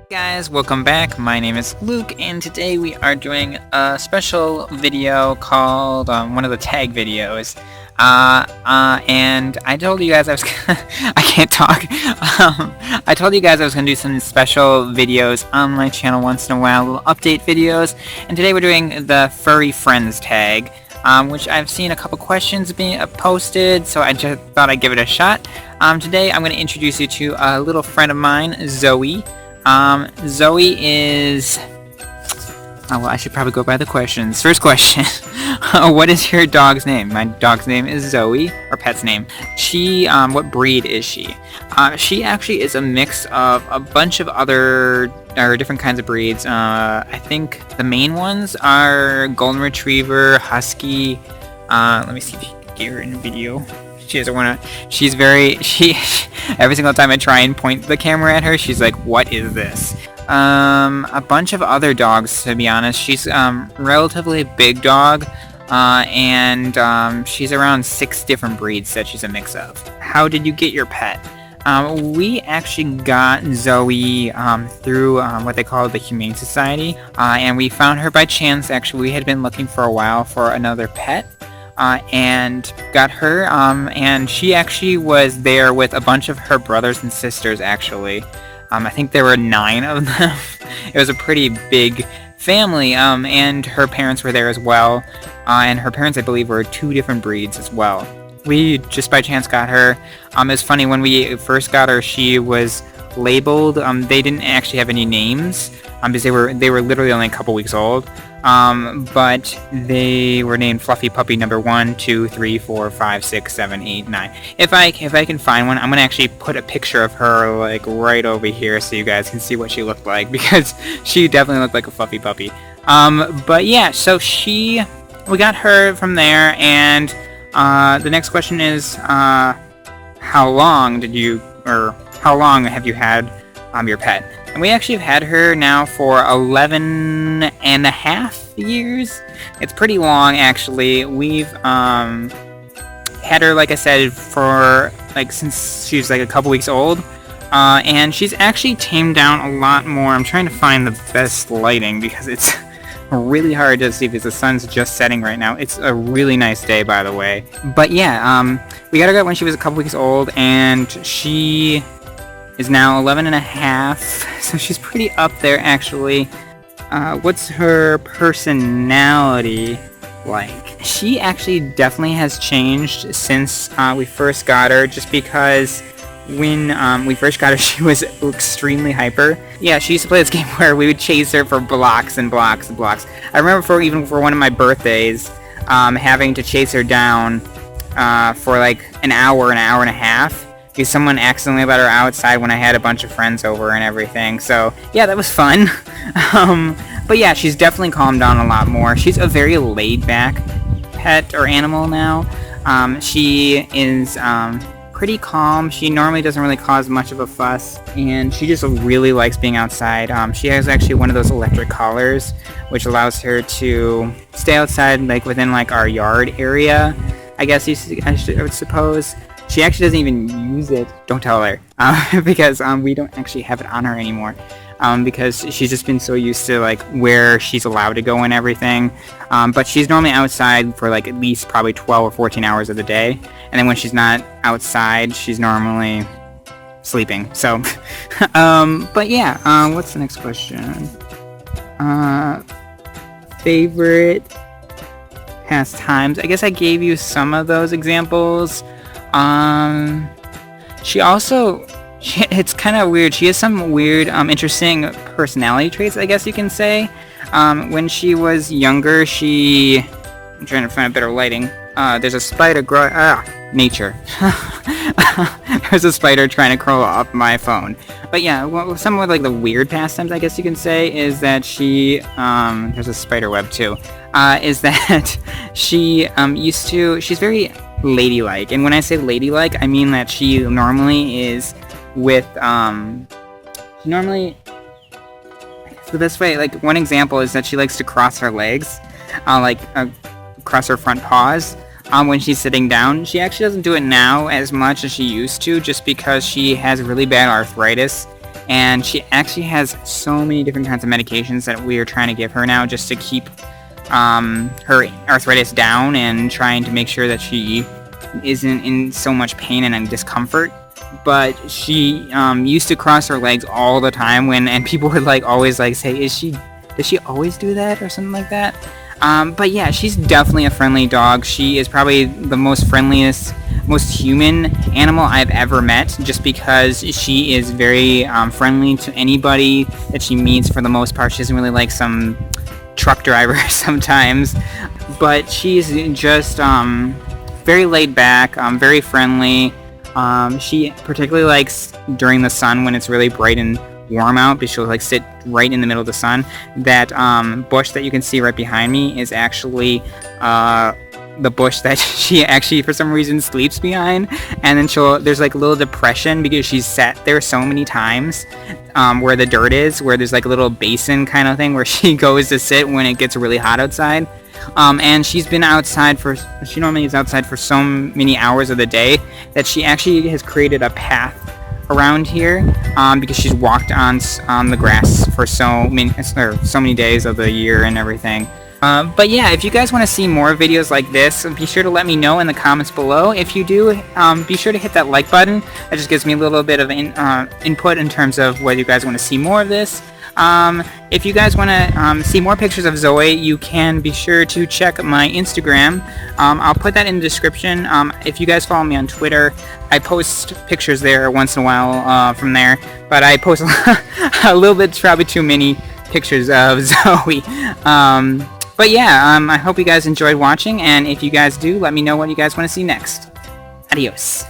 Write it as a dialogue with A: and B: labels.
A: Guys, welcome back. My name is Luke, and today we are doing a special video called one of the tag videos. And I told you guys I was I can't talk. I told you guys I was gonna do some special videos on my channel once in a while, little update videos. And today we're doing the Furry Friends Tag, which I've seen a couple questions being posted, so I just thought I'd give it a shot. Today I'm going to introduce you to a little friend of mine, Zoe. Zoe is... Oh, well, I should probably go by the questions. First question. What is your dog's name? My dog's name is Zoe, or pet's name. She, what breed is she? She actually is a mix of a bunch of other, or different kinds of breeds. I think the main ones are Golden Retriever, Husky. Let me see if you can get her in the video. She doesn't want to, every single time I try and point the camera at her, she's like, what is this? A bunch of other dogs, to be honest. She's relatively big dog, and she's around 6 different breeds that she's a mix of. How did you get your pet? We actually got Zoe through what they call the Humane Society, and we found her by chance. Actually, we had been looking for a while for another pet. And got her, and she actually was there with a bunch of her brothers and sisters, actually. I think there were 9 of them. It was a pretty big family, and her parents were there as well. And her parents, I believe, were 2 different breeds as well. We just by chance got her. It was funny, when we first got her, she was labeled. They didn't actually have any names, because they were literally only a couple weeks old. But they were named Fluffy Puppy number 1, 2, 3, 4, 5, 6, 7, 8, 9. If I can find one, I'm gonna actually put a picture of her like right over here so you guys can see what she looked like, because she definitely looked like a fluffy puppy. But yeah, so we got her from there, and the next question is, how long have you had your pet? And we actually have had her now for 11 and a half years. It's pretty long, actually. We've had her, like I said, for since she was like a couple weeks old. And she's actually tamed down a lot more. I'm trying to find the best lighting because it's really hard to see because the sun's just setting right now. It's a really nice day, by the way. But yeah, we got her when she was a couple weeks old, and she is now 11 and a half, so she's pretty up there, actually. What's her personality like? She actually definitely has changed since we first got her, just because when we first got her, she was extremely hyper. Yeah, she used to play this game where we would chase her for blocks and blocks and blocks. I remember even for one of my birthdays, having to chase her down for like an hour and a half, because someone accidentally let her outside when I had a bunch of friends over and everything. So yeah, that was fun. But yeah, she's definitely calmed down a lot more. She's a very laid-back pet or animal now. She is pretty calm. She normally doesn't really cause much of a fuss, and she just really likes being outside. She has actually one of those electric collars, which allows her to stay outside, like within like our yard area, I guess I would suppose. She actually doesn't even use it. Don't tell her, because we don't actually have it on her anymore, because she's just been so used to like where she's allowed to go and everything. But she's normally outside for like at least probably 12 or 14 hours of the day, and then when she's not outside, she's normally sleeping. So, but yeah, what's the next question? Favorite pastimes? I guess I gave you some of those examples. It's kind of weird. She has some weird, interesting personality traits, I guess you can say. When she was younger, I'm trying to find a better lighting. There's a spider nature. There's a spider trying to crawl up my phone. But yeah, some of like the weird pastimes, I guess you can say, is that there's a spider web too, is that she's very ladylike. And when I say ladylike, I mean that she normally is with, the best way, like one example is that she likes to cross her legs, cross her front paws, when she's sitting down. She actually doesn't do it now as much as she used to, just because she has really bad arthritis, and she actually has so many different kinds of medications that we are trying to give her now just to keep her arthritis down and trying to make sure that she isn't in so much pain and discomfort. But she used to cross her legs all the time and people would like always like say, does she always do that or something like that? But yeah, she's definitely a friendly dog. She is probably the most friendliest, most human animal I've ever met, just because she is very friendly to anybody that she meets for the most part. She doesn't really like some truck driver sometimes, but she's just very laid back, very friendly. She particularly likes during the sun when it's really bright and warm out, because she'll like sit right in the middle of the sun. That bush that you can see right behind me is actually the bush that she actually for some reason sleeps behind, and then there's like a little depression because she's sat there so many times where the dirt is, where there's like a little basin kind of thing where she goes to sit when it gets really hot outside. And she's been outside she normally is outside for so many hours of the day that she actually has created a path around here because she's walked on the grass for so many days of the year and everything. But yeah, if you guys want to see more videos like this, be sure to let me know in the comments below. If you do, be sure to hit that like button. That just gives me a little bit of input in terms of whether you guys want to see more of this. If you guys want to see more pictures of Zoe, you can be sure to check my Instagram. I'll put that in the description. If you guys follow me on Twitter, I post pictures there once in a while from there, but I post a little bit, probably too many pictures of Zoe. But yeah, I hope you guys enjoyed watching, and if you guys do, let me know what you guys want to see next. Adios.